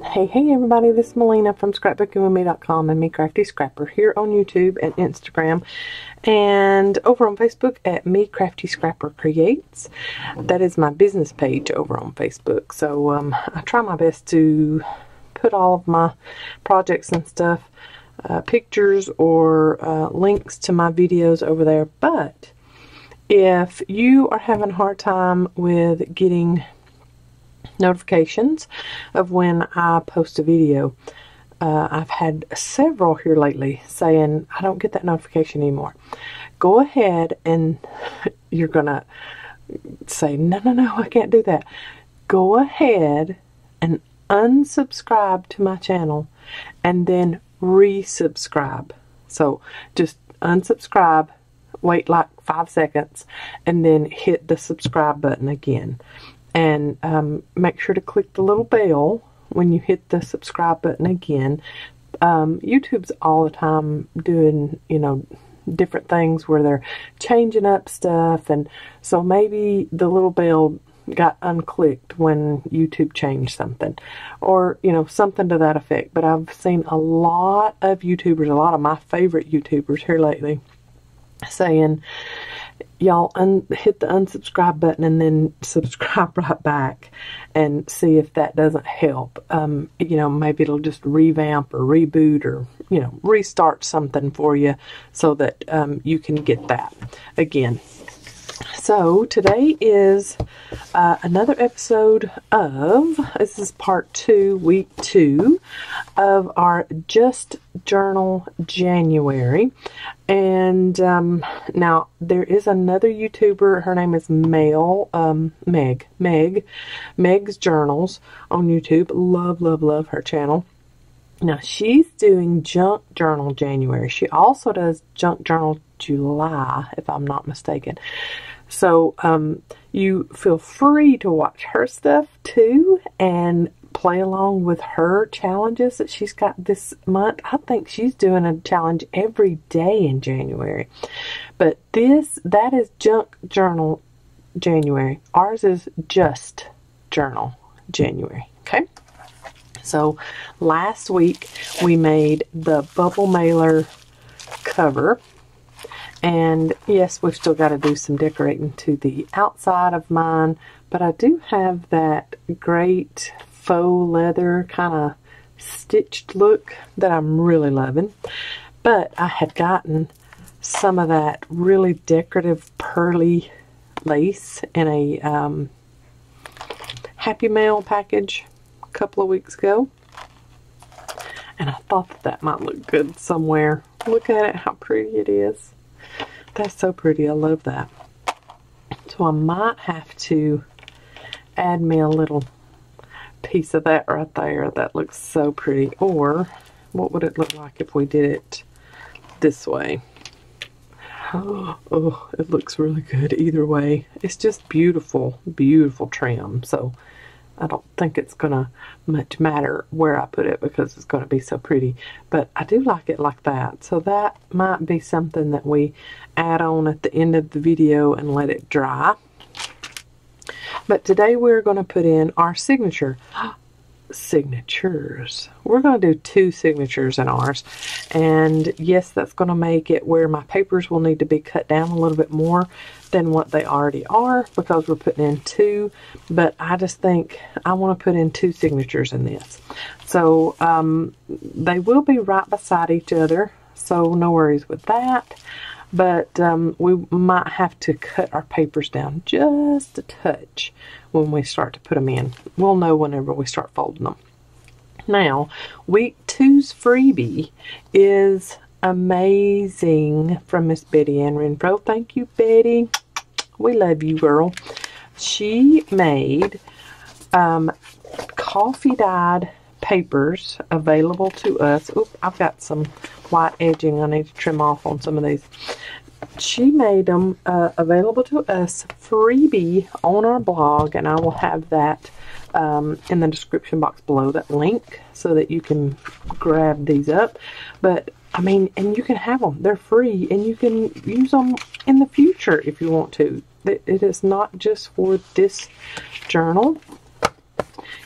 Hey everybody, this is Melina from ScrapbookingWithMe.com and Me Crafty Scrapper here on YouTube and Instagram and over on Facebook at Me Crafty Scrapper Creates. That is my business page over on Facebook. So I try my best to put all of my projects and stuff, pictures or links to my videos over there. But if you are having a hard time with getting notifications of when I post a video, I've had several here lately saying I don't get that notification anymore. Go ahead and you're gonna say no, I can't do that. Go ahead and unsubscribe to my channel and then resubscribe. So just unsubscribe, wait like 5 seconds, and then hit the subscribe button again. And make sure to click the little bell when you hit the subscribe button again. YouTube's all the time doing, different things where they're changing up stuff. And so maybe the little bell got unclicked when YouTube changed something. Or, something to that effect. But I've seen a lot of YouTubers, a lot of my favorite YouTubers here lately, saying, y'all hit the unsubscribe button and then subscribe right back and see if that doesn't help. Maybe it'll just revamp or reboot or, restart something for you so that you can get that again. So today is another episode of, this is part 2, week 2 of our Just Journal January. And now there is another YouTuber, her name is Meg's Journals on YouTube. Love her channel. Now she's doing Junk Journal January. She also does Junk Journal July, if I'm not mistaken. So you feel free to watch her stuff too and play along with her challenges that she's got this month. I think she's doing a challenge every day in January. But that is Junk Journal January. Ours is Just Journal January. Okay? So last week we made the bubble mailer cover. And yes, we've still got to do some decorating to the outside of mine, but I do have that great faux leather kind of stitched look that I'm really loving. But I had gotten some of that really decorative pearly lace in a Happy Mail package a couple of weeks ago. And I thought that might look good somewhere. Look at it, how pretty it is. That's so pretty. I love that. So I might have to add me a little piece of that right there. That looks so pretty. Or what would it look like if we did it this way? Oh, it looks really good either way. It's just beautiful, beautiful trim. So I don't think it's going to much matter where I put it because it's going to be so pretty. But I do like it like that. So that might be something that we add on at the end of the video and let it dry. But today we're going to put in our signature. Signatures. We're going to do 2 signatures in ours. And yes, that's going to make it where my papers will need to be cut down a little bit more than what they already are because we're putting in 2. But I just think I want to put in 2 signatures in this. So they will be right beside each other. So no worries with that. But we might have to cut our papers down just a touch when we start to put them in. We'll know whenever we start folding them. Now, week 2's freebie is amazing from Miss Betty Ann Renfro. Thank you, Betty. We love you, girl. She made coffee dyed papers available to us. Oop, I've got some white edging I need to trim off on some of these. She made them available to us freebie on our blog, and I will have that in the description box below, that link, so that you can grab these up. But I mean, and you can have them. They're free, and you can use them in the future if you want to. It is not just for this journal.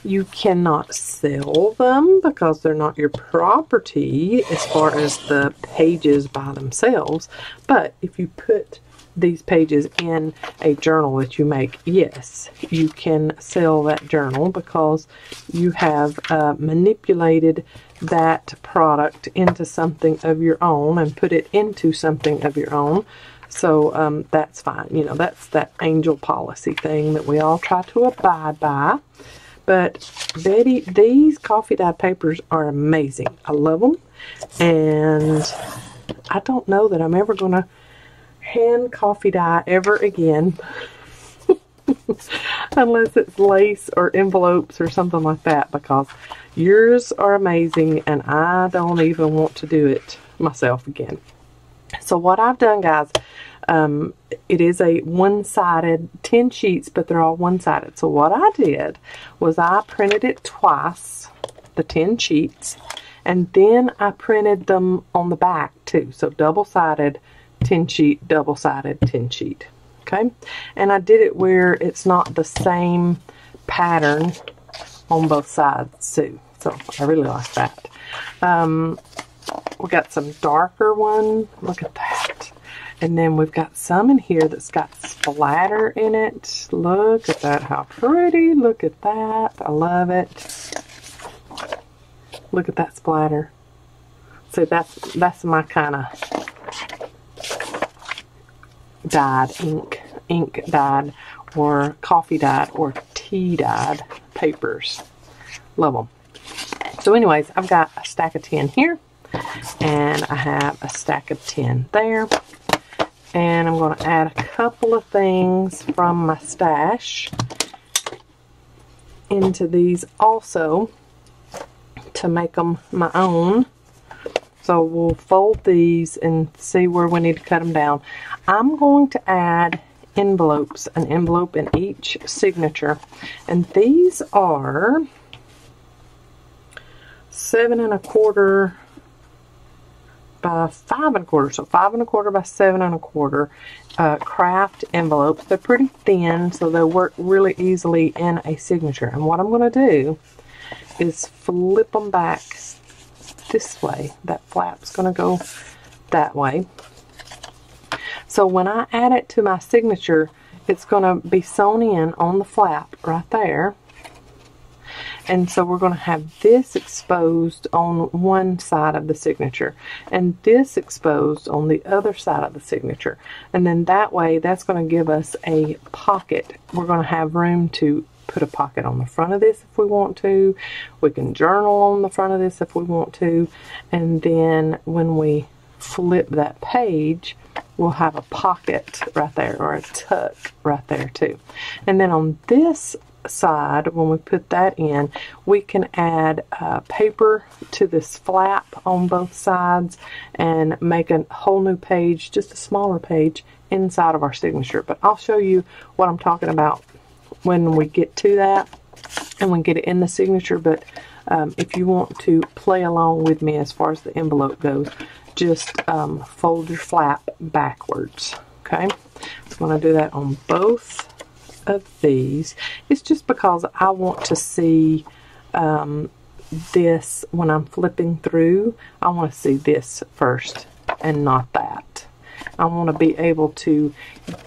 You cannot sell them because they're not your property as far as the pages by themselves. But if you put these pages in a journal that you make, yes, you can sell that journal because you have manipulated that product into something of your own and put it into something of your own. So that's fine. You know, that's that angel policy thing that we all try to abide by. But Betty, these coffee dyed papers are amazing. I love them. And I don't know that I'm ever going to hand coffee dye ever again. Unless it's lace or envelopes or something like that. Because yours are amazing and I don't even want to do it myself again. So what I've done, guys, it is a one-sided 10 sheets, but they're all one-sided. So what I did was I printed it twice, the 10 sheets, and then I printed them on the back too. So double-sided 10 sheet, double-sided 10 sheet. Okay, and I did it where it's not the same pattern on both sides too. So I really like that. We got some darker one. Look at that. And then we've got some in here that's got splatter in it. Look at that, how pretty. Look at that. I love it. Look at that splatter. So that's my kind of dyed ink dyed or coffee dyed or tea dyed papers. Love them. So anyways, I've got a stack of 10 here. And I have a stack of 10 there. And I'm going to add a couple of things from my stash into these also to make them my own. So we'll fold these and see where we need to cut them down. I'm going to add envelopes, an envelope in each signature. And these are 7 1/4 by 5 1/4, so 5 1/4 by 7 1/4 craft envelopes. They're pretty thin, so they'll work really easily in a signature. And what I'm going to do is flip them back this way. That flap's going to go that way. So when I add it to my signature, it's going to be sewn in on the flap right there. And so we're going to have this exposed on one side of the signature and this exposed on the other side of the signature. And then that way, that's going to give us a pocket. We're going to have room to put a pocket on the front of this if we want to. We can journal on the front of this if we want to. And then when we flip that page, we'll have a pocket right there or a tuck right there too. And then on this side, when we put that in, we can add paper to this flap on both sides and make a whole new page, just a smaller page inside of our signature. But I'll show you what I'm talking about when we get to that and we get it in the signature. But if you want to play along with me as far as the envelope goes, just fold your flap backwards. Okay, I'm going to do that on both of these. It's just because I want to see this when I'm flipping through. I want to see this first and not that. I want to be able to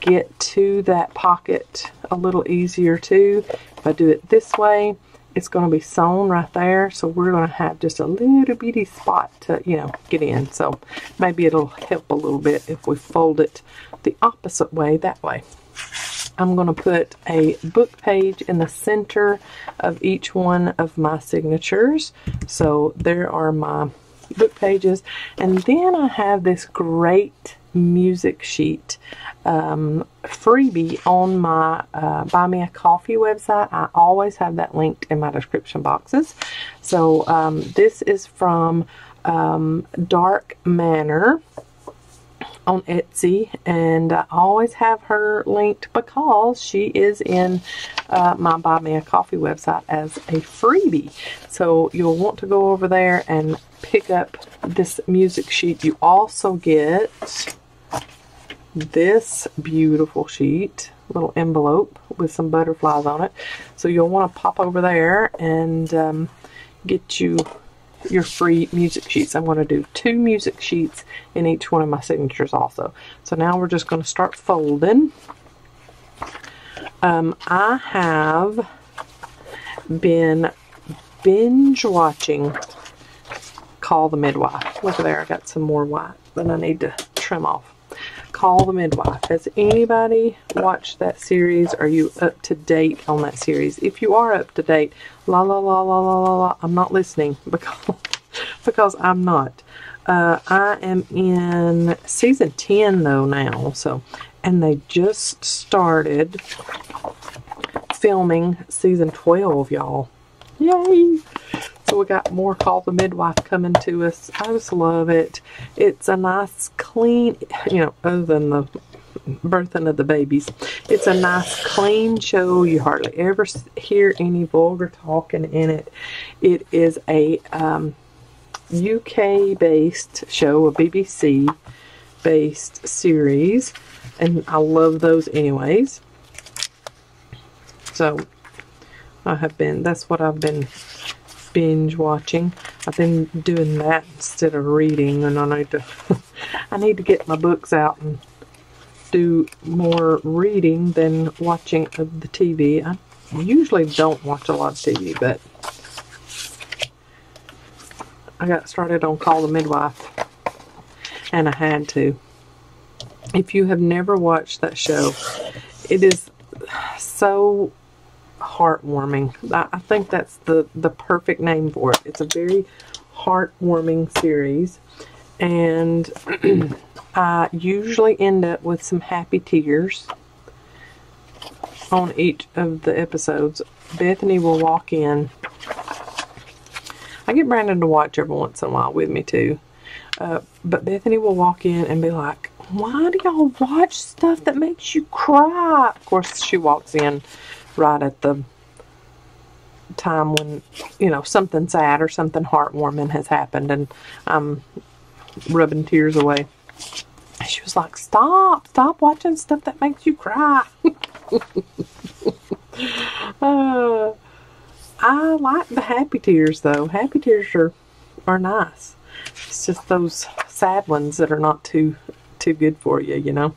get to that pocket a little easier too. If I do it this way, it's going to be sewn right there, so we're going to have just a little bitty spot to, you know, get in. So maybe it'll help a little bit if we fold it the opposite way, that way. I'm going to put a book page in the center of each one of my signatures. So there are my book pages. And then I have this great music sheet freebie on my Buy Me a Coffee website. I always have that linked in my description boxes. So this is from Dark Manor on Etsy, and I always have her linked because she is in my Buy Me a Coffee website as a freebie. So you'll want to go over there and pick up this music sheet. You also get this beautiful sheet. little envelope with some butterflies on it. So you'll want to pop over there and get you your free music sheets. I'm going to do 2 music sheets in each one of my signatures also. So now we're just going to start folding. I have been binge watching Call the Midwife. Look there, I got some more white that I need to trim off. Call the Midwife. Has anybody watched that series? Are you up to date on that series? If you are up to date, la la la la la la la, I'm not listening because I'm not. I am in season 10 though now, so, and they just started filming season 12, y'all. Yay! So we got more Call the Midwife coming to us. I just love it. It's a nice, clean, you know, other than the birthing of the babies, it's a nice, clean show. You hardly ever hear any vulgar talking in it. It is a UK-based show, a BBC-based series, and I love those anyways. So I have been, that's what I've been binge watching. I've been doing that instead of reading, and I need to get my books out and do more reading than watching of the TV. I usually don't watch a lot of TV, but I got started on Call the Midwife and I had to. If you have never watched that show, it is so heartwarming. I think that's the perfect name for it. It's a very heartwarming series, and I usually end up with some happy tears on each of the episodes. Bethany will walk in. I get Brandon to watch every once in a while with me too, but Bethany will walk in and be like, "Why do y'all watch stuff that makes you cry?" Of course, she walks in right at the time when, you know, something sad or something heartwarming has happened, and I'm rubbing tears away. She was like, stop watching stuff that makes you cry. I like the happy tears though. Happy tears are nice. It's just those sad ones that are not too good for you, you know.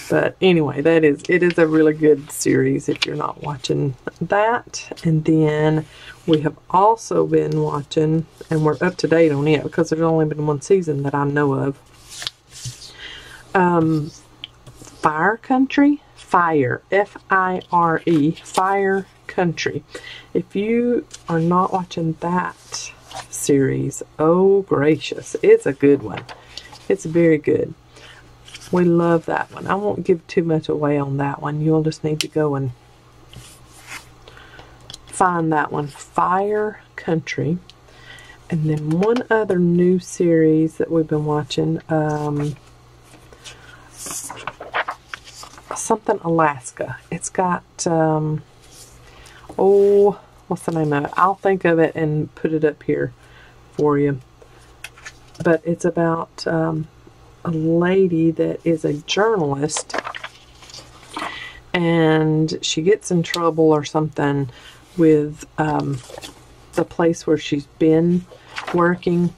But anyway, it is a really good series if you're not watching that. And then we have also been watching, and we're up to date on it because there's only been 1 season that I know of. Fire Country, Fire, F-I-R-E, Fire Country. If you are not watching that series, oh gracious, it's a good one. It's very good. We love that one. I won't give too much away on that one. You'll just need to go and find that one. Fire Country. And then one other new series that we've been watching. Something Alaska. It's got, oh, what's the name of it? I'll think of it and put it up here for you. But it's about a lady that is a journalist, and she gets in trouble or something with the place where she's been working,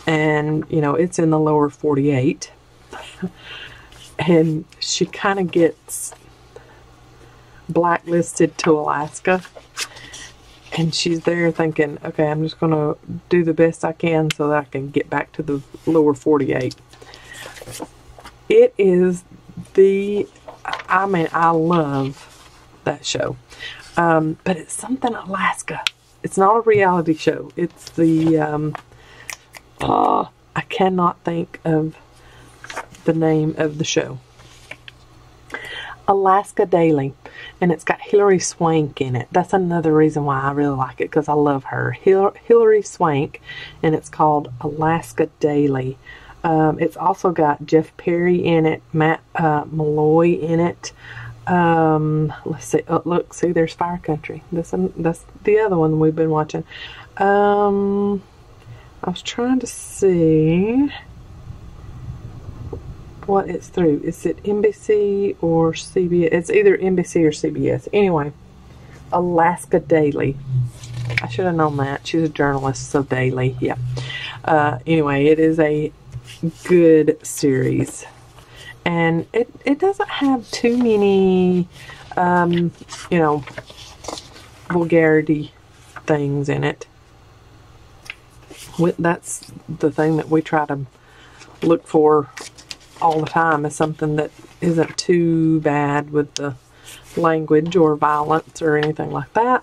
and you know, it's in the lower 48, and she kind of gets blacklisted to Alaska. And she's there thinking, okay, I'm just going to do the best I can so that I can get back to the lower 48. It is I mean, I love that show. But it's something Alaska. It's not a reality show. It's the, I cannot think of the name of the show. Alaska Daily. And it's got Hilary Swank in it. That's another reason why I really like it, because I love her. Hilary Swank, and it's called Alaska Daily. It's also got Jeff Perry in it, Matt Malloy in it. Let's see. Oh, look, see, there's Fire Country. That's the other one we've been watching. I was trying to see. what it's through. Is it NBC or CBS? It's either NBC or CBS. Anyway, Alaska Daily. I should have known that. She's a journalist, so Daily, yeah. Anyway, it is a good series. And it doesn't have too many, you know, vulgarity things in it. That's the thing that we try to look for all the time, is something that isn't too bad with the language or violence or anything like that.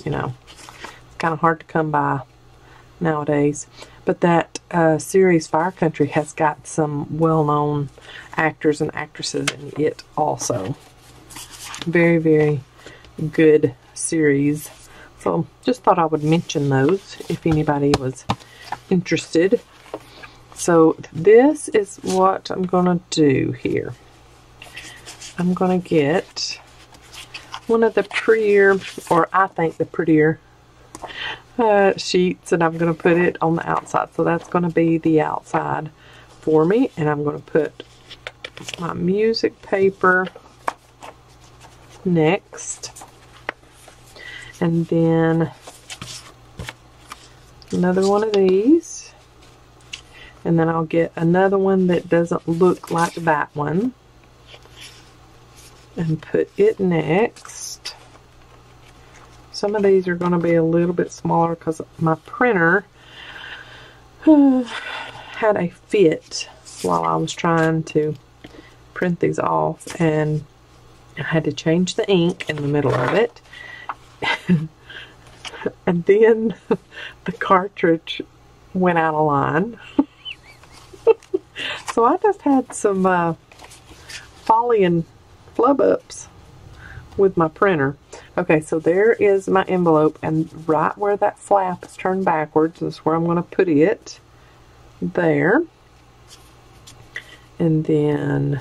You know, it's kind of hard to come by nowadays. But that series Fire Country has got some well-known actors and actresses in it also. Very, very good series. So just thought I would mention those if anybody was interested. So this is what I'm going to do here. I'm going to get one of the prettier, or I think the prettier sheets, and I'm going to put it on the outside. So that's going to be the outside for me. And I'm going to put my music paper next. And then another one of these. And then I'll get another one that doesn't look like that one. And put it next. Some of these are going to be a little bit smaller because my printer had a fit while I was trying to print these off, and I had to change the ink in the middle of it. And then the cartridge went out of line. So I just had some folly and flub ups with my printer. Okay, so there is my envelope, and right where that flap is turned backwards is where I'm going to put it. There. And then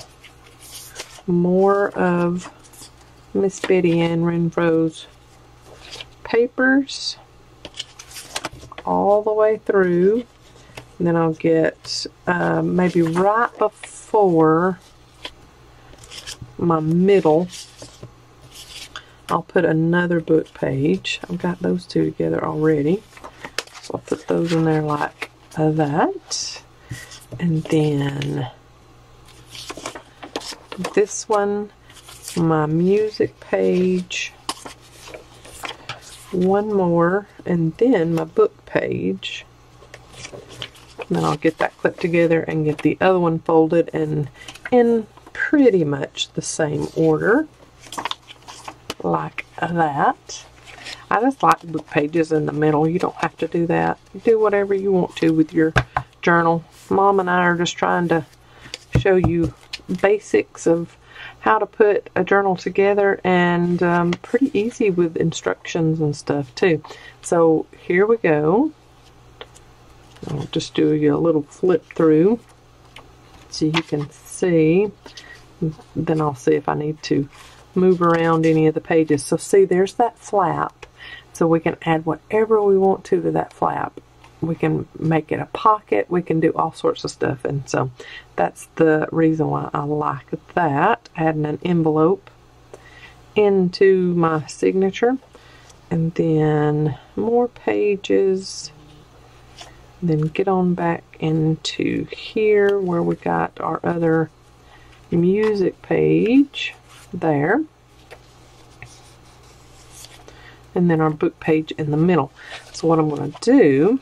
more of Miss Betty Ann Renfro's papers all the way through. And then I'll get maybe right before my middle, I'll put another book page. I've got those two together already. So I'll put those in there like that. And then this one, my music page, one more, and then my book page. And then I'll get that clipped together and get the other one folded and in pretty much the same order, like that. I just like the book pages in the middle. You don't have to do that. Do whatever you want to with your journal. Mom and I are just trying to show you basics of how to put a journal together, and pretty easy with instructions and stuff too. So here we go. I'll just do a little flip through so you can see. Then I'll see if I need to move around any of the pages. So see, there's that flap. So we can add whatever we want to that flap. We can make it a pocket. We can do all sorts of stuff. And so that's the reason why I like that. Adding an envelope into my signature. And then more pages. Then get on back into here where we got our other music page there. And then our book page in the middle. So what I'm going to do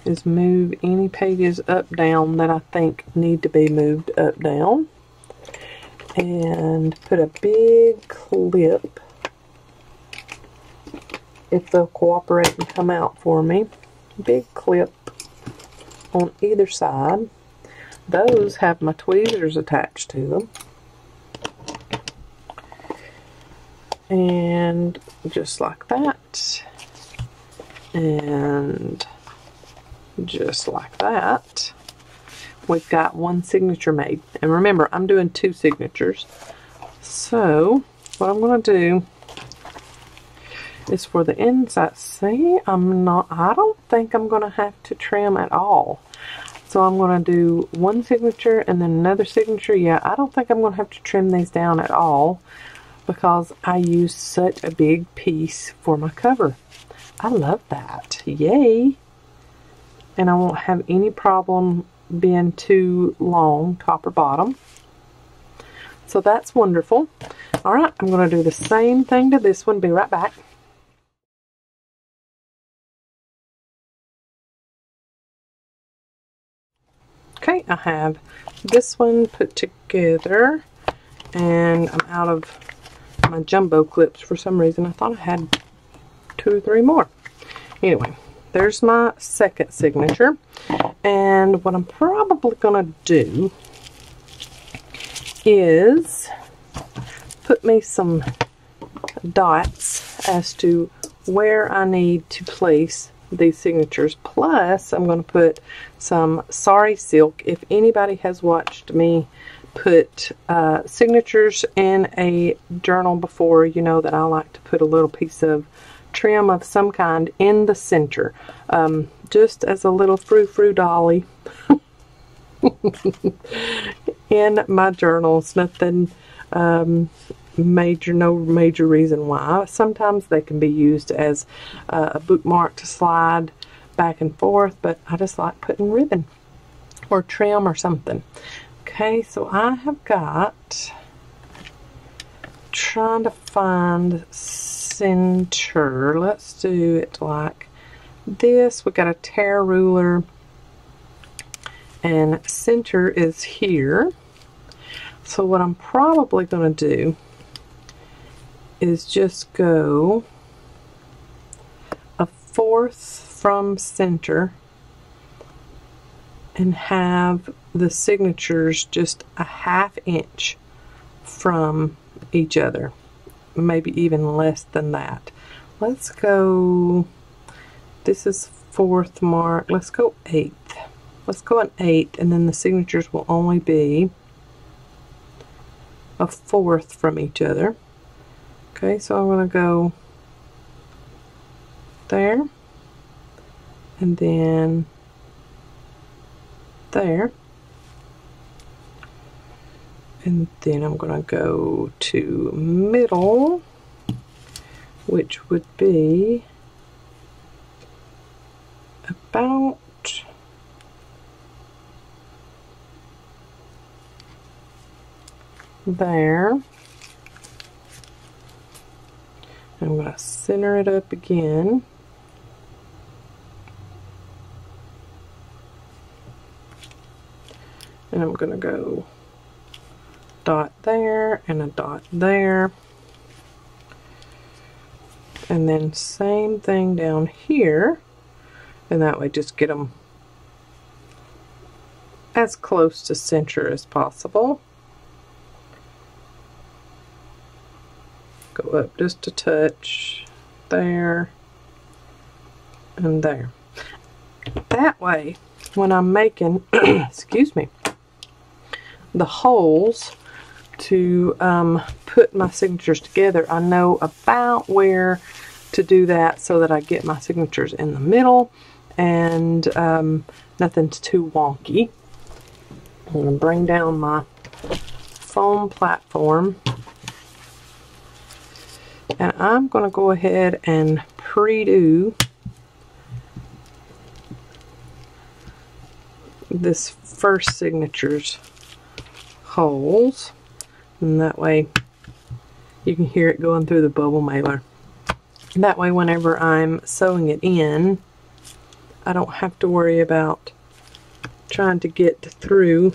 is move any pages up, down that I think need to be moved up, down. And put a big clip, if they'll cooperate and come out for me. Big clip on either side. Those have my tweezers attached to them. And just like that. And just like that. We've got one signature made. And remember, I'm doing two signatures. So, what I'm going to do is for the inside. See, I don't think I'm going to have to trim at all. So I'm going to do one signature and then another signature. Yeah, I don't think I'm going to have to trim these down at all because I used such a big piece for my cover. I love that. Yay! And I won't have any problem being too long, top or bottom. So that's wonderful. Alright, I'm going to do the same thing to this one. Be right back. Okay, I have this one put together, and I'm out of my jumbo clips for some reason. I thought I had 2 or 3 more. Anyway, there's my second signature, and what I'm probably going to do is put me some dots as to where I need to place these signatures. Plus, I'm going to put some sari silk. If anybody has watched me put signatures in a journal before, you know that I like to put a little piece of trim of some kind in the center, just as a little frou-frou dolly in my journals. Nothing major, no major reason why. Sometimes they can be used as a bookmark to slide back and forth, but I just like putting ribbon or trim or something. Okay, so I have got, trying to find center. Let's do it like this. We got a tear ruler, and center is here. So what I'm probably going to do is just go 1/4 from center and have the signatures just a 1/2 inch from each other, maybe even less than that. Let's go, this is 4th mark, let's go 1/8. Let's go an 1/8, and then the signatures will only be 1/4 from each other. Okay, so I'm going to go there, and then there, and then I'm going to go to middle, which would be about there. I'm going to center it up again. And I'm going to go dot there and a dot there. And then same thing down here. And that way just get them as close to center as possible. Go up just a touch there and there. That way, when I'm making, excuse me, the holes to put my signatures together, I know about where to do that so that I get my signatures in the middle and nothing's too wonky. I'm going to bring down my foam platform. And I'm going to go ahead and pre-do this first signature's holes. And that way you can hear it going through the bubble mailer. And that way whenever I'm sewing it in, I don't have to worry about trying to get through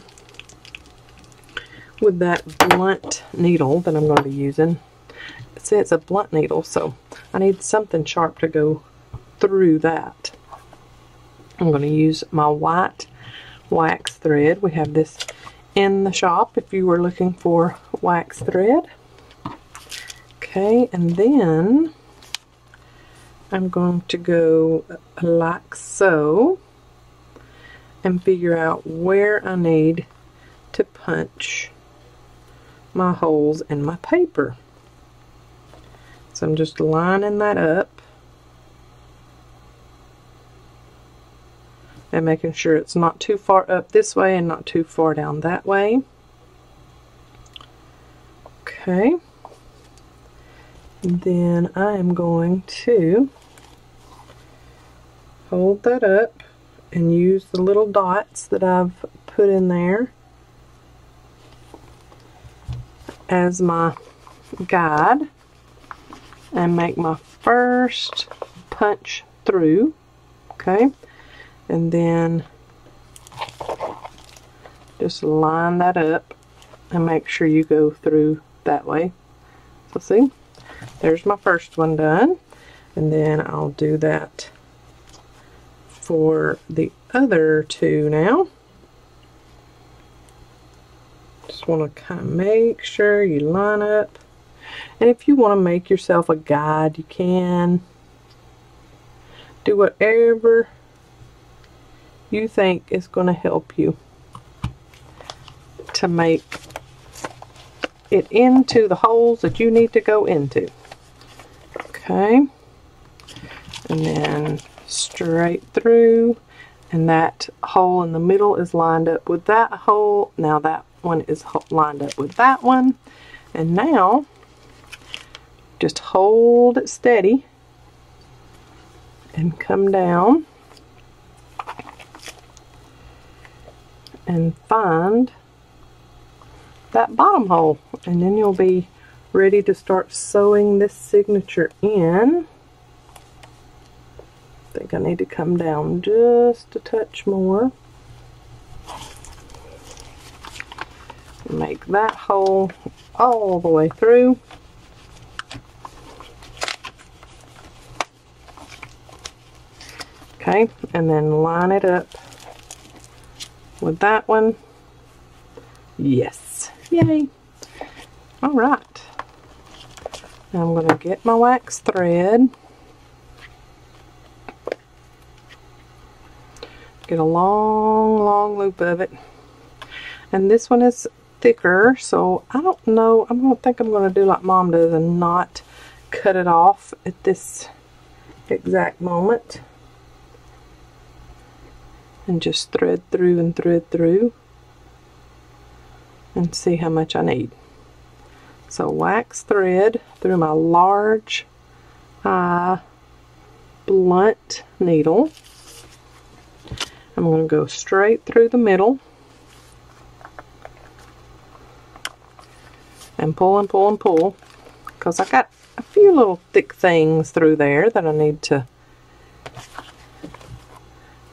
with that blunt needle that I'm going to be using. See, it's a blunt needle, so I need something sharp to go through that. I'm going to use my white wax thread. We have this in the shop if you were looking for wax thread. Okay, and then I'm going to go like so and figure out where I need to punch my holes in my paper. So I'm just lining that up, and making sure it's not too far up this way and not too far down that way. Okay. And then I am going to hold that up and use the little dots that I've put in there as my guide and make my first punch through. Okay, and then just line that up and make sure you go through that way. So see, there's my first one done, and then I'll do that for the other two now. Just want to kind of make sure you line up, and if you want to make yourself a guide, you can. Do whatever you think is going to help you to make it into the holes that you need to go into. Okay, and then straight through, and that hole in the middle is lined up with that hole. Now that one is lined up with that one, and now just hold it steady and come down and find that bottom hole, and then you'll be ready to start sewing this signature in. I think I need to come down just a touch more. Make that hole all the way through. Okay, and then line it up with that one. Yes, yay. All right, now I'm going to get my wax thread, get a long loop of it, and this one is thicker, so I don't know, I'm going to think I'm going to do like Mom does and not cut it off at this exact moment, and just thread through and thread through and see how much I need. So wax thread through my large blunt needle. I'm going to go straight through the middle and pull and pull and pull, because I got a few little thick things through there that I need to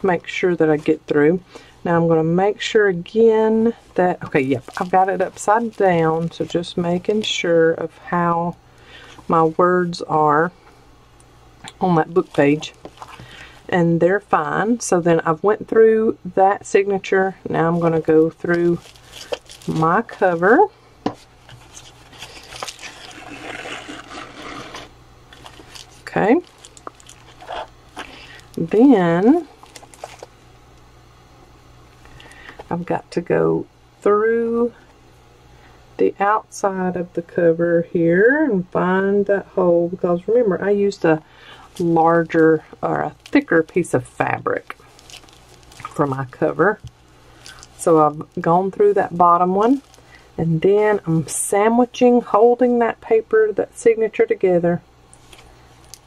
make sure that I get through. Now I'm going to make sure again that, okay, yep, I've got it upside down, so just making sure of how my words are on that book page, and they're fine. So then I've went through that signature. Now I'm going to go through my cover. Okay, then I've got to go through the outside of the cover here and find that hole, because remember I used a larger or a thicker piece of fabric for my cover. So I've gone through that bottom one, and then I'm sandwiching, holding that paper, that signature together,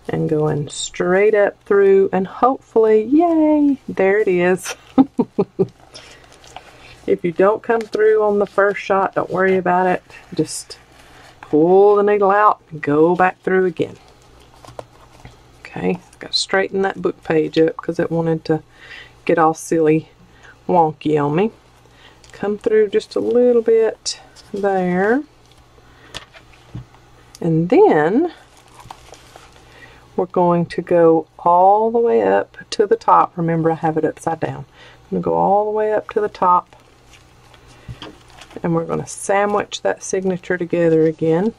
and going straight up through, and hopefully, yay, there it is. If you don't come through on the first shot, don't worry about it. Just pull the needle out and go back through again. Okay, got to straighten that book page up because it wanted to get all silly wonky on me. Come through just a little bit there. And then we're going to go all the way up to the top. Remember, I have it upside down. I'm going to go all the way up to the top, and we're going to sandwich that signature together again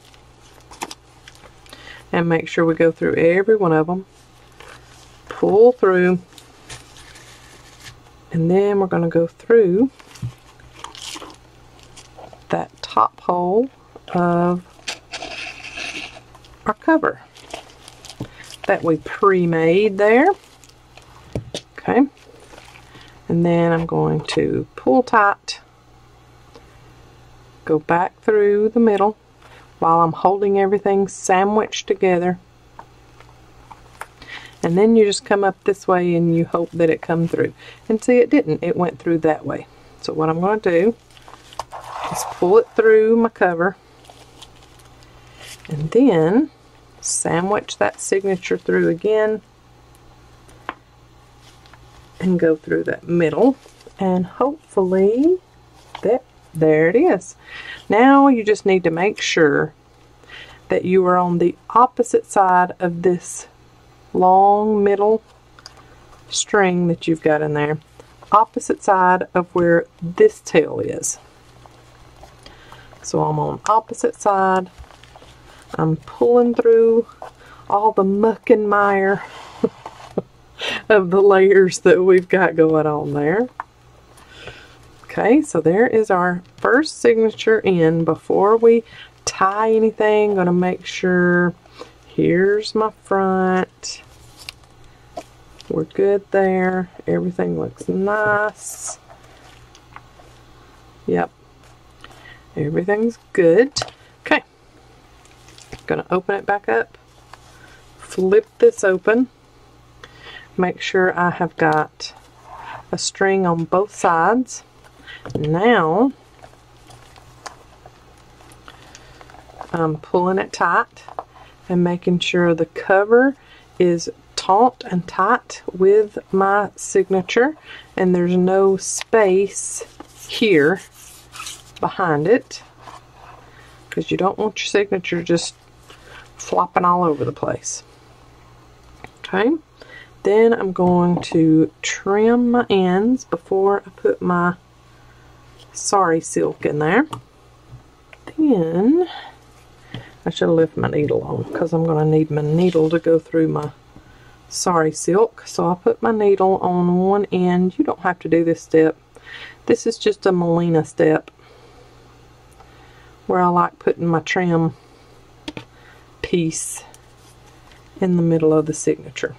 and make sure we go through every one of them, pull through, and then we're going to go through that top hole of our cover that we pre-made there. Okay, And then I'm going to pull tight, go back through the middle while I'm holding everything sandwiched together. And then you just come up this way and you hope that it come through. And see, it didn't. It went through that way. So what I'm going to do is pull it through my cover and then sandwich that signature through again and go through that middle, and hopefully there it is. Now you just need to make sure that you are on the opposite side of this long middle string that you've got in there, opposite side of where this tail is. So I'm on opposite side. I'm pulling through all the muck and mire of the layers that we've got going on there. Okay, so there is our first signature in. Before we tie anything, I'm going to make sure, here's my front. We're good there. Everything looks nice. Yep. Everything's good. Okay. I'm going to open it back up. Flip this open. Make sure I have got a string on both sides. Now I'm pulling it tight and making sure the cover is taut and tight with my signature, and there's no space here behind it, because you don't want your signature just flopping all over the place. Okay, then I'm going to trim my ends before I put my sari silk in there. Then I should have left my needle on, because I'm going to need my needle to go through my sari silk. So I'll put my needle on one end. You don't have to do this step. This is just a Melina step where I like putting my trim piece in the middle of the signature.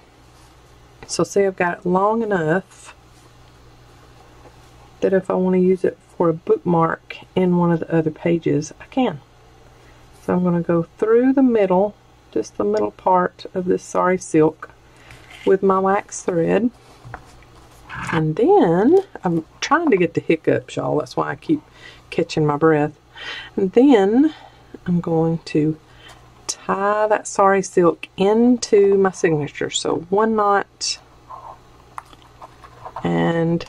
So see, I've got it long enough that if I want to use it for a bookmark in one of the other pages, I can. So I'm going to go through the middle, just the middle part of this sari silk with my wax thread. And then, I'm trying to get the hiccups, y'all. That's why I keep catching my breath. And then I'm going to tie that sari silk into my signature. So 1 knot and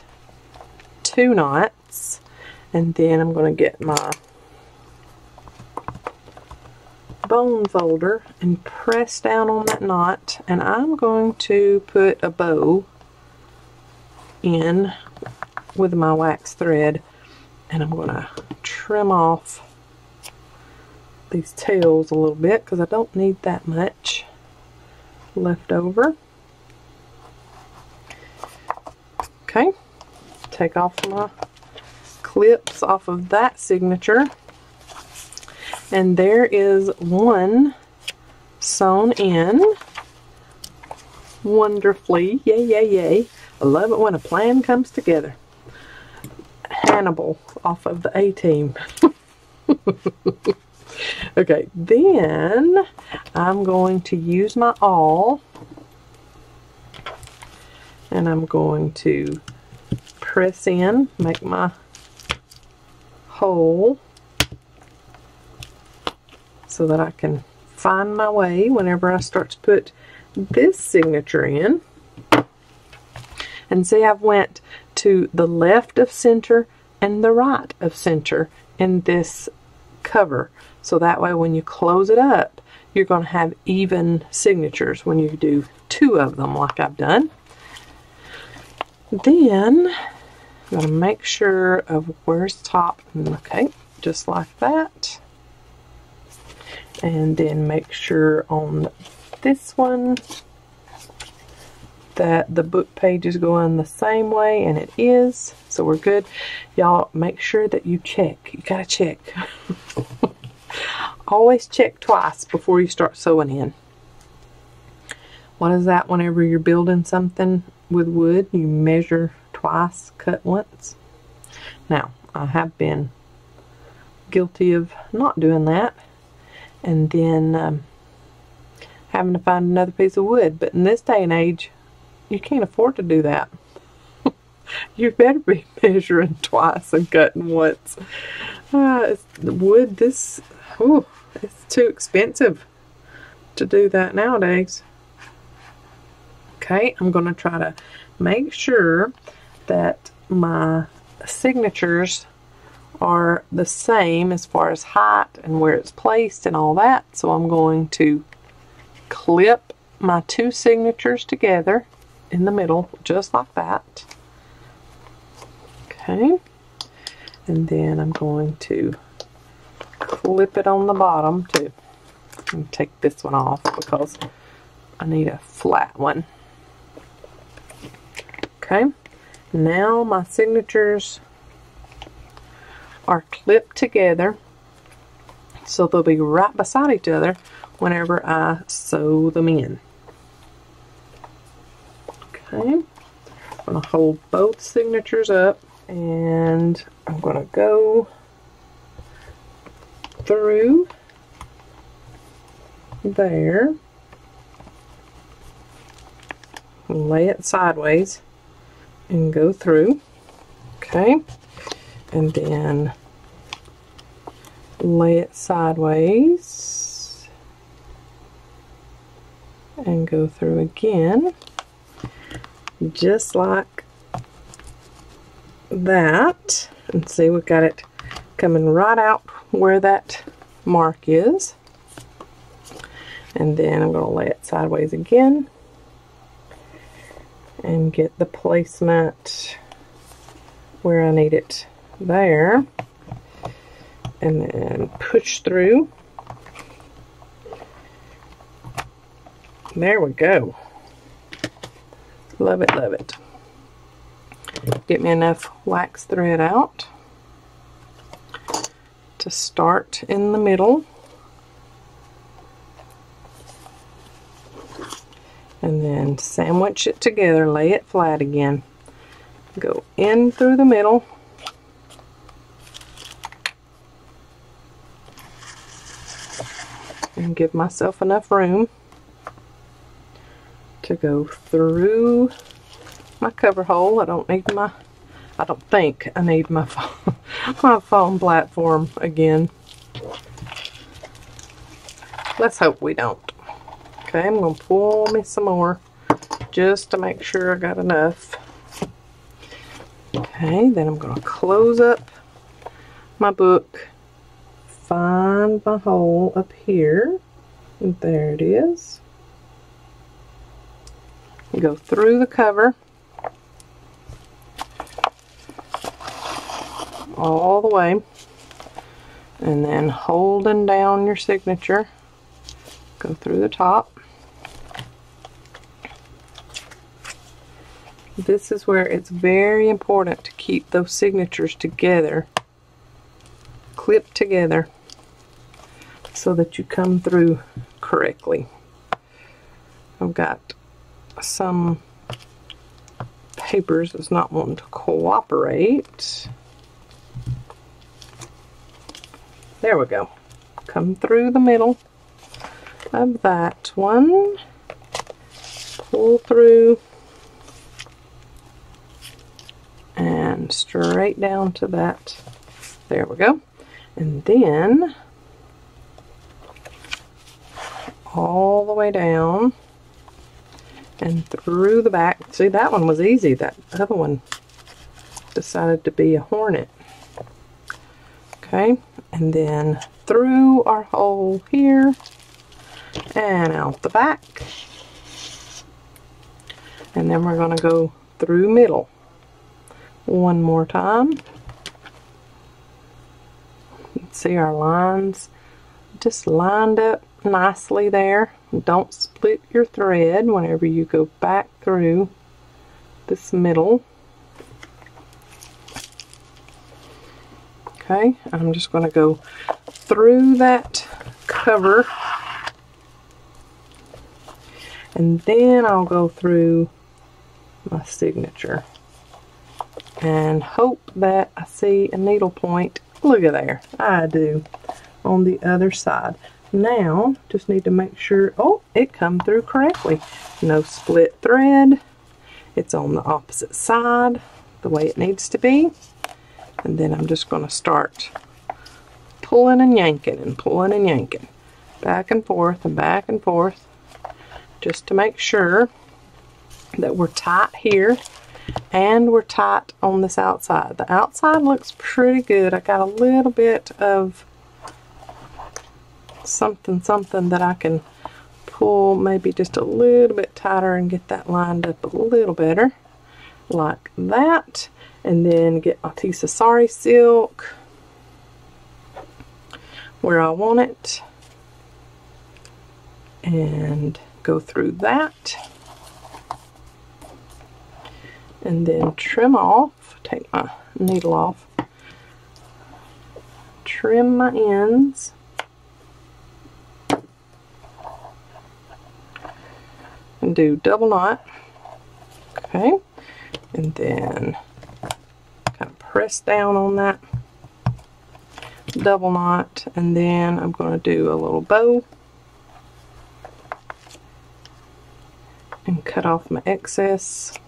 2 knots. And then I'm going to get my bone folder and press down on that knot, and I'm going to put a bow in with my wax thread, and I'm going to trim off these tails a little bit because I don't need that much left over. Okay, take off my clips off of that signature. And there is one sewn in wonderfully. Yay, yay, yay. I love it when a plan comes together. Hannibal off of the A-Team. Okay, then I'm going to use my awl. And I'm going to press in, make my hole, so that I can find my way whenever I start to put this signature in. And see, I've went to the left of center and the right of center in this cover. So that way when you close it up, you're going to have even signatures when you do 2 of them like I've done. Then I'm going to make sure of where's top. Okay, just like that. And then make sure on this one that the book page is going the same way, and it is, so we're good. Y'all make sure that you check. You gotta check. Always check twice before you start sewing in. What is that? Whenever you're building something with wood, you measure twice, cut once. Now, I have been guilty of not doing that, and then having to find another piece of wood. But in this day and age, you can't afford to do that. You better be measuring twice and cutting once. The wood, it's too expensive to do that nowadays. Okay, I'm going to try to make sure that my signatures are the same as far as height and where it's placed and all that. So I'm going to clip my two signatures together in the middle, just like that. Okay, and then I'm going to clip it on the bottom too. And take this one off because I need a flat one. Okay, now my signatures are clipped together so they'll be right beside each other whenever I sew them in. Okay, I'm going to hold both signatures up and I'm going to go through there, lay it sideways and go through. Okay, and then lay it sideways and go through again, just like that. And see, we've got it coming right out where that mark is. And then I'm going to lay it sideways again and get the placement where I need it there, and then push through. There we go. Love it, love it. Get me enough wax thread out to start in the middle, and then sandwich it together, lay it flat again, go in through the middle, and give myself enough room to go through my cover hole. I don't think I need my foam platform again. Let's hope we don't. Okay, I'm going to pull me some more just to make sure I got enough. Okay, then I'm going to close up my book, find my hole up here, and there it is. Go through the cover all the way, and then holding down your signature, go through the top. This is where it's very important to keep those signatures together, clipped together, so that you come through correctly. I've got some papers that's not wanting to cooperate. There we go. Come through the middle of that one, pull through, and straight down to that. There we go. And then all the way down and through the back. See, that one was easy. That other one decided to be a hornet. Okay, and then through our hole here and out the back. And then we're going to go through middle one more time. See our lines just lined up nicely there. Don't split your thread whenever you go back through this middle. Okay, I'm just going to go through that cover, and then I'll go through my signature. and hope that I see a needle point. Look at there. I do. On the other side. Now, just need to make sure, oh, it come through correctly. No split thread. It's on the opposite side, the way it needs to be. And then I'm just going to start pulling and yanking and pulling and yanking. Back and forth and back and forth. Just to make sure that we're tight here and we're tight on this outside. The outside looks pretty good. I got a little bit of something that I can pull maybe just a little bit tighter and get that lined up a little better, like that. And then get my piece of sari silk where I want it and go through that, and then trim off, take my needle off, trim my ends, and do double knot. Okay, and then kind of press down on that double knot, and then I'm going to do a little bow and cut off my excess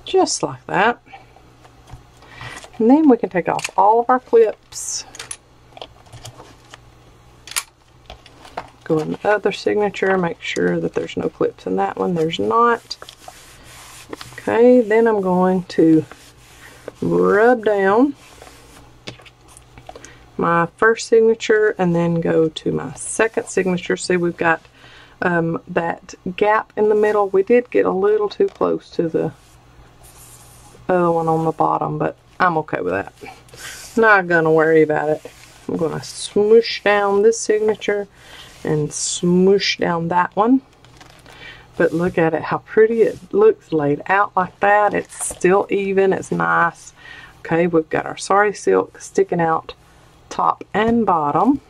just like that. And then we can take off all of our clips, go in the other signature, make sure that there's no clips in that one. There's not. Okay, then I'm going to rub down my first signature and then go to my second signature. See, we've got that gap in the middle. We did get a little too close to the other one on the bottom, but I'm okay with that. Not gonna worry about it. I'm gonna smoosh down this signature and smoosh down that one. But look at it, how pretty it looks laid out like that. It's still even, it's nice. Okay, we've got our sari silk sticking out top and bottom.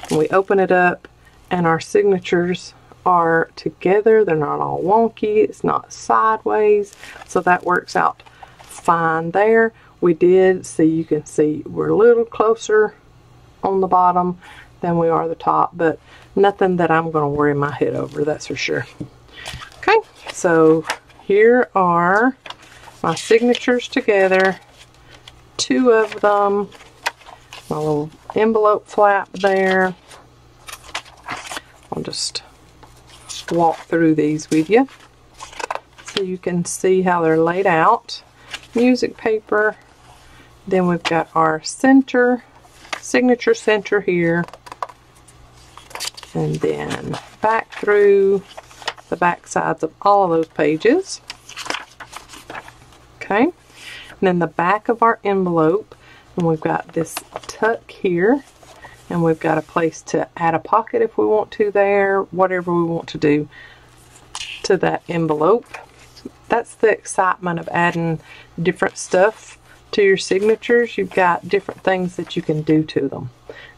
And we open it up and our signatures are together. They're not all wonky, it's not sideways. So that works out fine there. We did see, you can see we're a little closer on the bottom than we are the top, but nothing that I'm going to worry my head over, that's for sure. Okay, so here are my signatures together, 2 of them, my little envelope flap there. I'll just walk through these with you so you can see how they're laid out. Music paper, then we've got our center, signature center here, and then back through the back sides of all of those pages. Okay, and then the back of our envelope, and we've got this tuck here, and we've got a place to add a pocket if we want to there, whatever we want to do to that envelope. That's the excitement of adding different stuff to your signatures. You've got different things that you can do to them.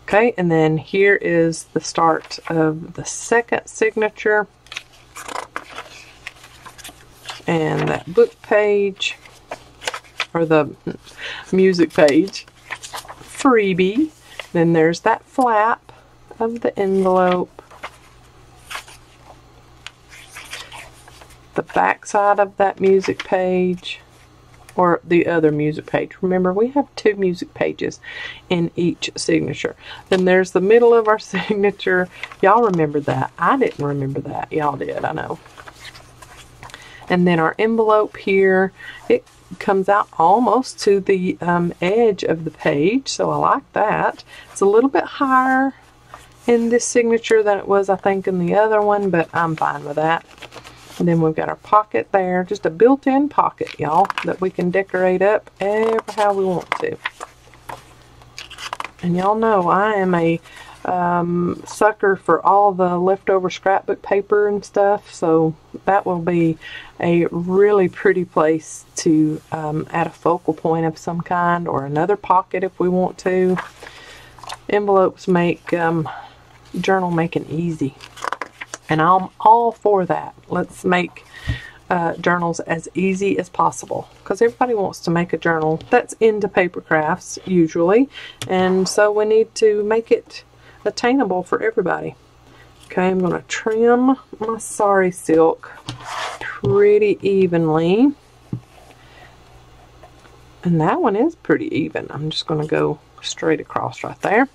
Okay, and then here is the start of the second signature. And that book page, or the music page, freebie. Then there's that flap of the envelope. The back side of that music page, or the other music page. Remember, we have 2 music pages in each signature. Then there's the middle of our signature. Y'all remember that. I didn't remember that. Y'all did, I know. And then our envelope here, it comes out almost to the edge of the page, so I like that. It's a little bit higher in this signature than it was, I think, in the other one, but I'm fine with that. And then we've got our pocket there, just a built-in pocket, y'all, that we can decorate up ever how we want to. And y'all know I am a sucker for all the leftover scrapbook paper and stuff, so that will be a really pretty place to add a focal point of some kind, or another pocket if we want to. Envelopes make journal making easy, and I'm all for that. Let's make journals as easy as possible, because everybody wants to make a journal that's into paper crafts usually, and so we need to make it attainable for everybody. Okay, I'm going to trim my sari silk pretty evenly, and that one is pretty even. I'm just going to go straight across right there,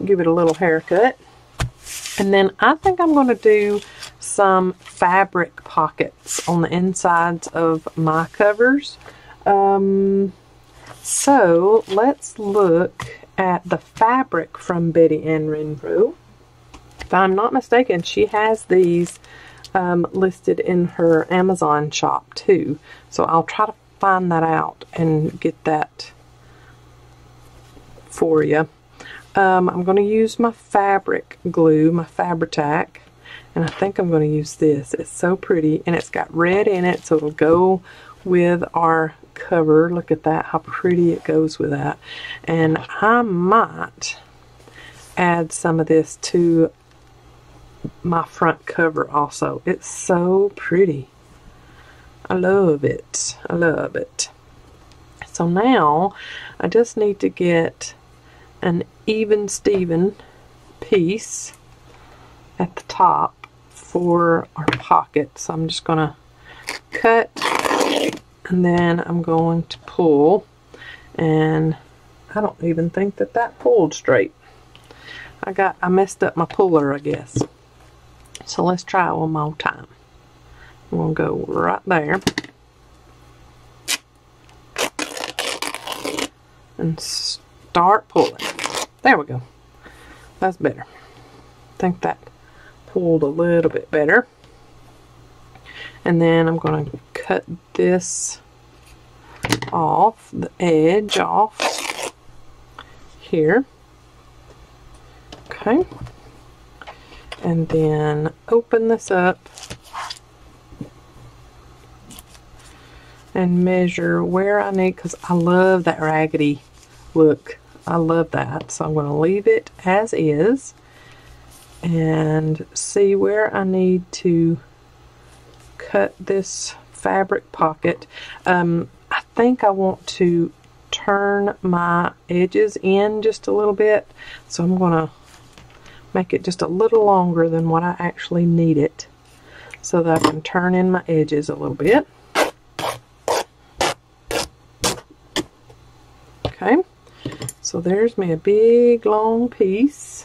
give it a little haircut. And then I think I'm going to do some fabric pockets on the insides of my covers. So let's look at the fabric from Betty Ann Renfrew. If I'm not mistaken, she has these listed in her Amazon shop too. So I'll try to find that out and get that for you. I'm going to use my fabric glue, my Fabri-Tac, and I think I'm going to use this. It's so pretty, and it's got red in it, so it'll go with our cover. Look at that, how pretty it goes with that. And I might add some of this to my front cover also. It's so pretty. I love it. I love it. So now I just need to get an even Steven piece at the top for our pocket. So I'm just going to cut, and then I'm going to pull, and I don't even think that that pulled straight. I messed up my puller, I guess. So let's try it one more time. I'm going to go right there and start pulling. There we go. That's better. I think that pulled a little bit better. And then I'm going to cut this off, the edge off here. Okay. And then open this up and measure where I need, because I love that raggedy look. I love that. So I'm going to leave it as is and see where I need to cut this fabric pocket. I think I want to turn my edges in just a little bit, so I'm going to make it just a little longer than what I actually need it, so that I can turn in my edges a little bit. Okay, so there's me a big long piece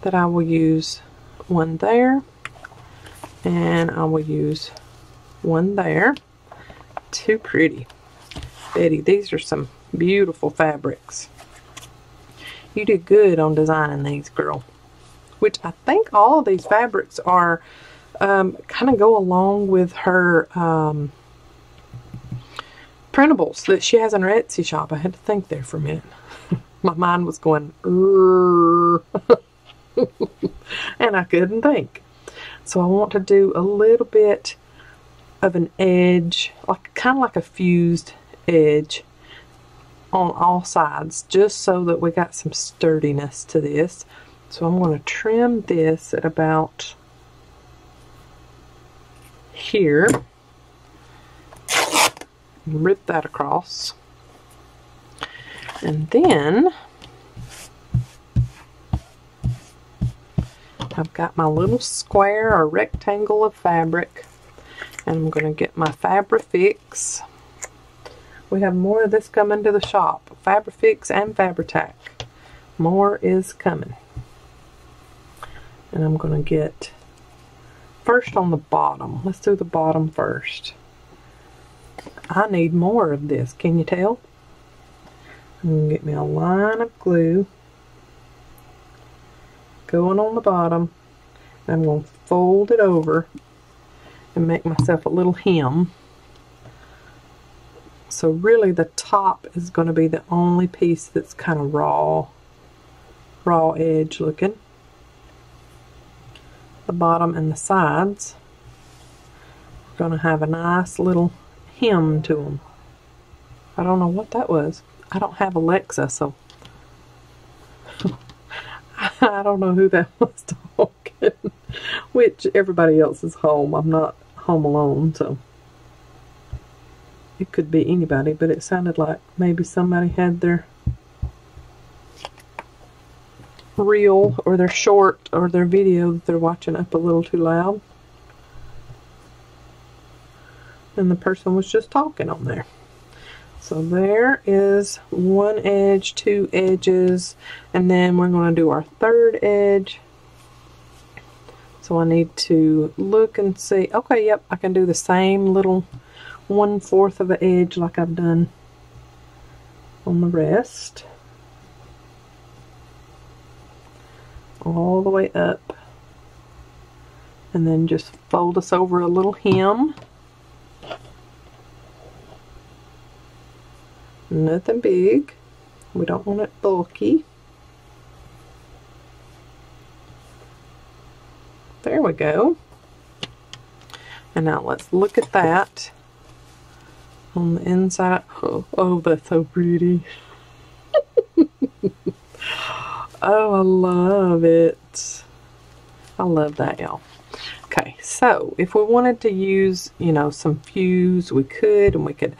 that I will use one there, and I will use one there. Too pretty. Betty, these are some beautiful fabrics. You did good on designing these, girl. Which I think all of these fabrics are kind of go along with her printables that she has in her Etsy shop. I had to think there for a minute. My mind was going, and I couldn't think. So I want to do a little bit of an edge, like kind of like a fused edge on all sides, just so that we got some sturdiness to this. So I'm going to trim this at about here, and rip that across, and then I've got my little square or rectangle of fabric, and I'm going to get my Fabri-Fix. We have more of this coming to the shop. Fabri-Fix and Fabri-Tac. More is coming. And I'm going to get first on the bottom. Let's do the bottom first. I need more of this. Can you tell? I'm going to get me a line of glue going on the bottom. I'm going to fold it over and make myself a little hem. So really the top is going to be the only piece that's kind of raw edge looking. The bottom and the sides are going to have a nice little hem to them. I don't know what that was. I don't have Alexa, so I don't know who that was talking. which everybody else is home. I'm not home alone, so it could be anybody, but it sounded like maybe somebody had their reel or their short or their video that they're watching up a little too loud. And the person was just talking on there. So there is one edge, two edges, and then we're going to do our third edge. So I need to look and see, okay, yep, I can do the same little 1/4 of an edge like I've done on the rest. All the way up. And then just fold us over a little hem. Nothing big. We don't want it bulky. There we go. And now let's look at that on the inside. Oh, that's so pretty. Oh, I love it. I love that, y'all. Okay, so if we wanted to use, you know, some fuse, we could, and we could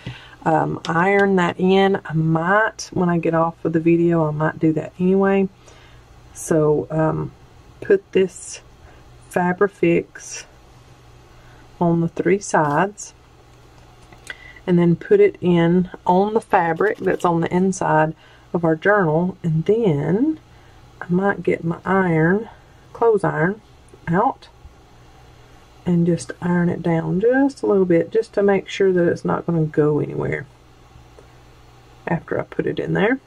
iron that in. I might, when I get off of the video, I might do that anyway. So put this Fabrifix on the 3 sides, and then put it in on the fabric that's on the inside of our journal, and then I might get my clothes iron out and just iron it down just a little bit, just to make sure that it's not going to go anywhere after I put it in there.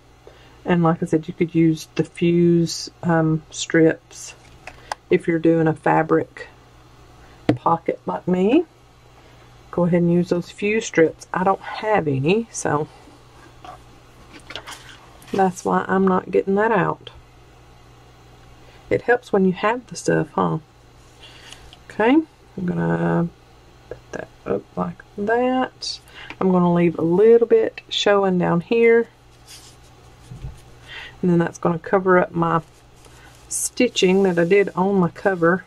And like I said, you could use the fuse strips if you're doing a fabric pocket like me. Go ahead and use those fuse strips. I don't have any, so that's why I'm not getting that out. It helps when you have the stuff, huh? Okay, I'm gonna put that up like that. I'm gonna leave a little bit showing down here, and then that's gonna cover up my stitching that I did on my cover.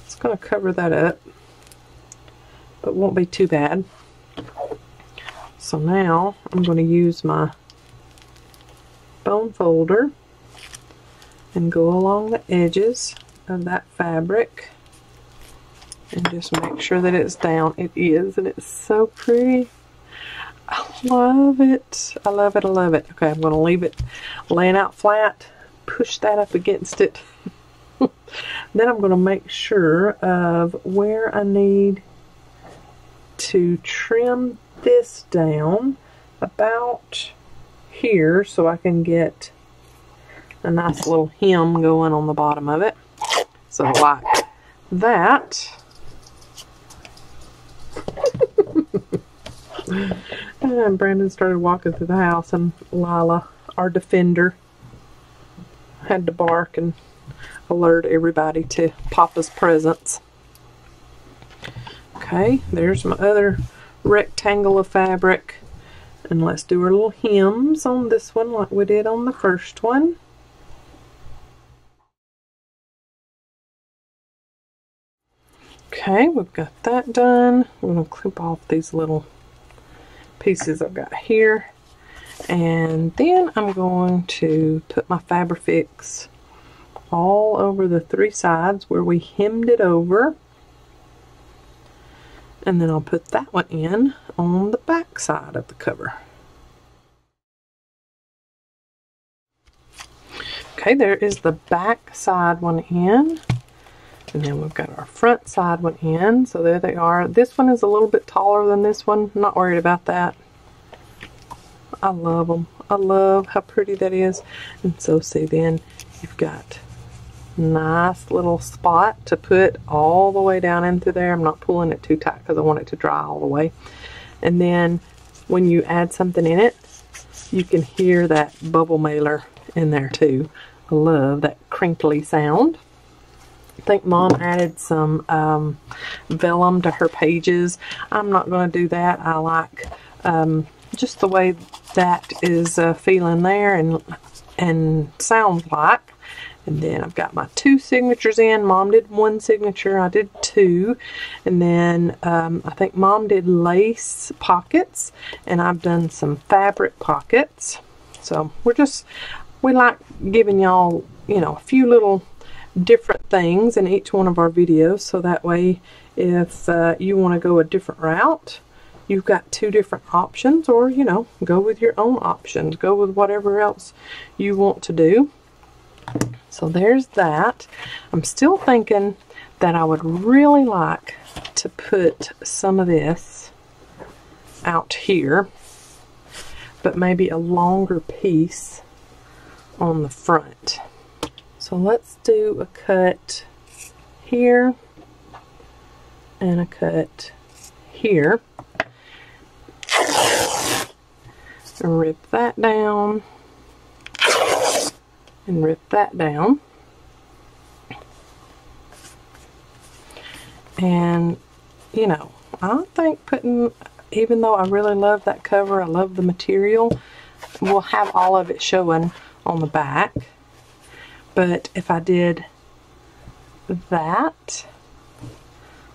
It's gonna cover that up, but won't be too bad. So now I'm gonna use my bone folder and go along the edges of that fabric and just make sure that it's down. It is, and it's so pretty. I love it. I love it. I love it. Okay, I'm going to leave it laying out flat, push that up against it. Then I'm going to make sure of where I need to trim this down about here so I can get a nice little hem going on the bottom of it. So like that. And Brandon started walking through the house, and Lila, our defender, had to bark and alert everybody to Papa's presence. Okay, there's my other rectangle of fabric, and let's do our little hems on this one like we did on the first one. Okay, we've got that done. I'm going to clip off these little pieces I've got here, and then I'm going to put my Fabrifix all over the 3 sides where we hemmed it over, and then I'll put that one in on the back side of the cover. Okay, there is the back side one in. And then we've got our front side one in. So there they are. This one is a little bit taller than this one. I'm not worried about that. I love them. I love how pretty that is. And so see, then you've got a nice little spot to put all the way down into there. I'm not pulling it too tight because I want it to dry all the way. And then when you add something in it, you can hear that bubble mailer in there too. I love that crinkly sound. I think Mom added some vellum to her pages. I'm not going to do that. I like just the way that is feeling there and sounds like. And then I've got my 2 signatures in. Mom did 1 signature, I did 2. And then I think Mom did lace pockets, and I've done some fabric pockets. So we like giving y'all, you know, a few little different things in each one of our videos, so that way if you want to go a different route, you've got 2 different options, or, you know, go with your own options. Go with whatever else you want to do. So there's that. I'm still thinking that I would really like to put some of this out here, but maybe a longer piece on the front. So let's do a cut here and a cut here. And rip that down. And rip that down. And, you know, I think putting, even though I really love that cover, I love the material, we'll have all of it showing on the back. But if I did that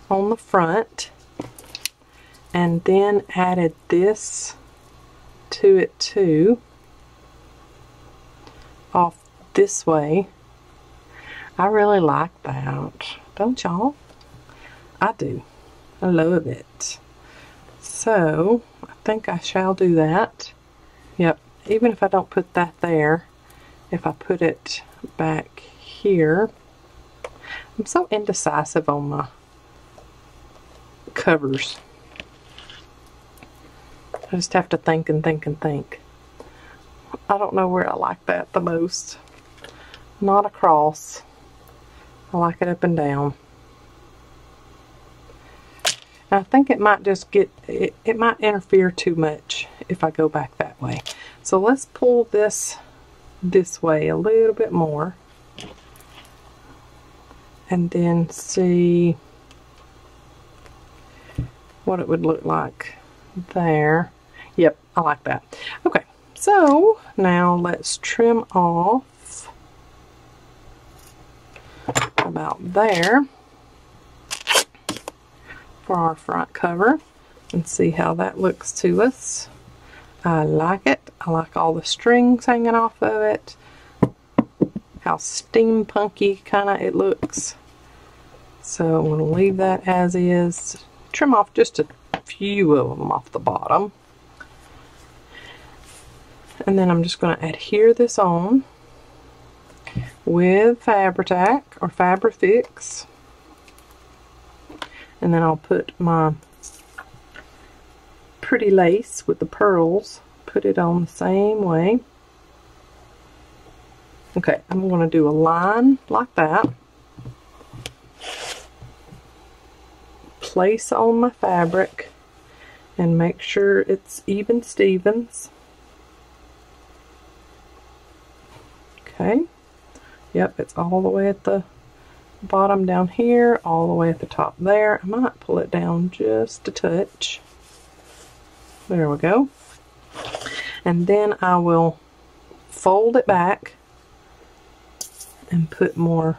on the front and then added this to it too, off this way, I really like that. Don't y'all? I do. I love it. So I think I shall do that. Yep, even if I don't put that there, if I put it back here. I'm so indecisive on my covers. I just have to think and think and think. I don't know where I like that the most. Not across. I like it up and down. And I think it might just get, it might interfere too much if I go back that way. So let's pull this way a little bit more. And then see what it would look like there. Yep, I like that. Okay, so now let's trim off about there for our front cover and see how that looks to us. I like it. I like all the strings hanging off of it. How steampunky kind of it looks. So I'm going to leave that as is. Trim off just a few of them off the bottom. And then I'm just going to adhere this on with Fabri-Tac or Fabri-Fix. And then I'll put my pretty lace with the pearls, put it on the same way. Okay, I'm going to do a line like that. Place on my fabric and make sure it's even Stevens. Okay. Yep, it's all the way at the bottom down here, all the way at the top there. I might pull it down just a touch. There we go. And then I will fold it back and put more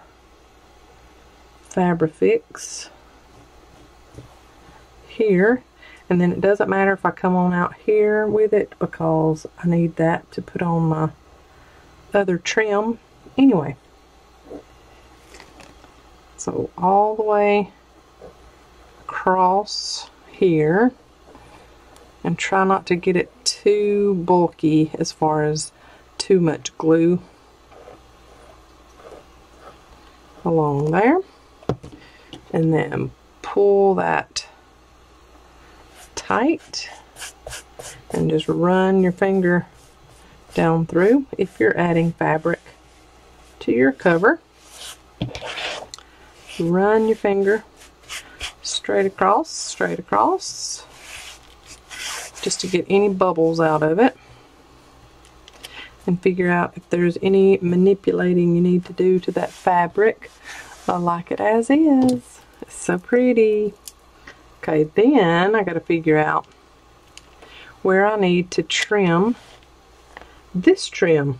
Fabri-Fix here. And then it doesn't matter if I come on out here with it because I need that to put on my other trim anyway. So all the way across here, and try not to get it too bulky as far as too much glue along there, and then pull that tight and just run your finger down through if you're adding fabric to your cover. Run your finger straight across, just to get any bubbles out of it, and figure out if there's any manipulating you need to do to that fabric. I like it as is. It's so pretty. Okay, then I got to figure out where I need to trim this trim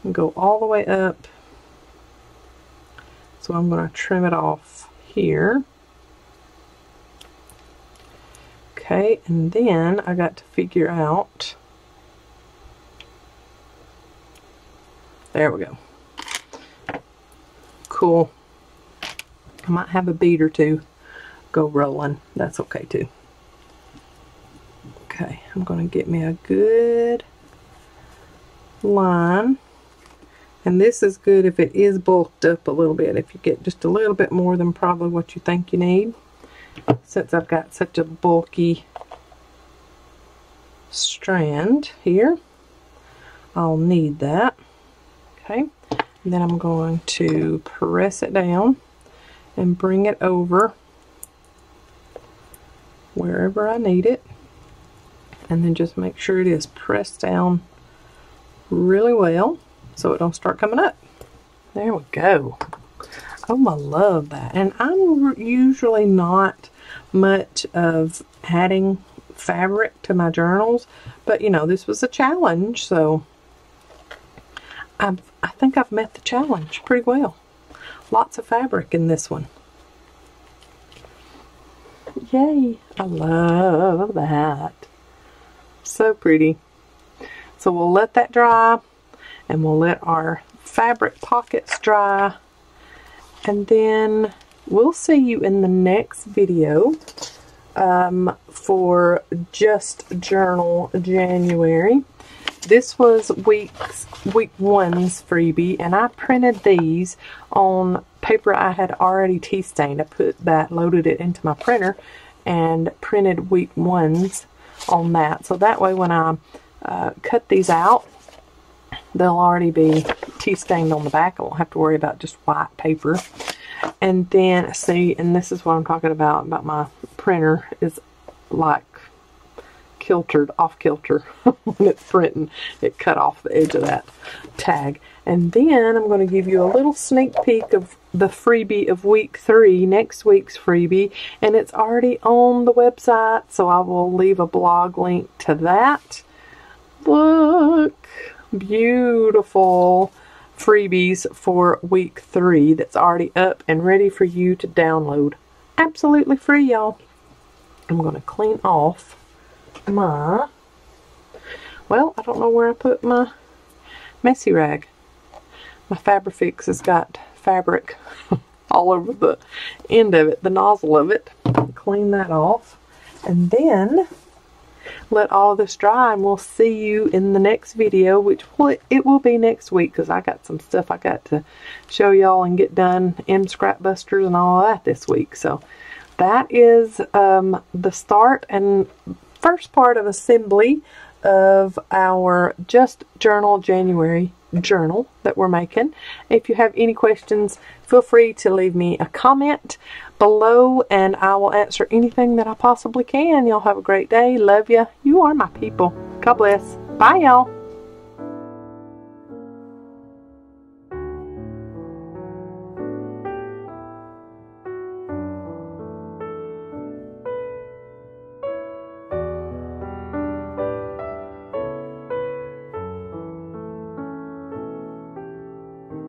and go all the way up. So I'm going to trim it off here. Okay, and then I got to figure out, there we go. Cool. I might have a bead or two go rolling. That's okay too. Okay, I'm going to get me a good line. And this is good if it is bulked up a little bit. If you get just a little bit more than probably what you think you need. Since I've got such a bulky strand here, I'll need that. Okay, and then I'm going to press it down and bring it over wherever I need it, and then just make sure it is pressed down really well so it don't start coming up. There we go. Oh, I love that. And I'm usually not much of adding fabric to my journals, but you know, this was a challenge, so I think I've met the challenge pretty well. Lots of fabric in this one. Yay! I love that. So pretty. So we'll let that dry, and we'll let our fabric pockets dry, and then we'll see you in the next video for Just Journal January. This was week one's freebie, and I printed these on paper I had already tea stained. I put that, loaded it into my printer, and printed week one's on that. So that way when I cut these out, they'll already be tea stained on the back. I won't have to worry about just white paper. And then, see, and this is what I'm talking about my printer is like kiltered, off kilter when it's printing. It cut off the edge of that tag. And then I'm going to give you a little sneak peek of the freebie of week 3, next week's freebie, and it's already on the website, so I will leave a blog link to that. Look, beautiful freebies for week 3 that's already up and ready for you to download. Absolutely free, y'all. I'm going to clean off my, well, I don't know where I put my messy rag. My Fabrifix has got fabric all over the end of it, the nozzle of it. Clean that off, and then let all of this dry, and we'll see you in the next video, which it will be next week, because I got some stuff I got to show y'all and get done in Scrap Busters and all of that this week. So that is the start and first part of assembly of our Just Journal January journal that we're making. If you have any questions, feel free to leave me a comment below, and I will answer anything that I possibly can. Y'all have a great day. Love ya. You are my people. God bless. Bye, y'all.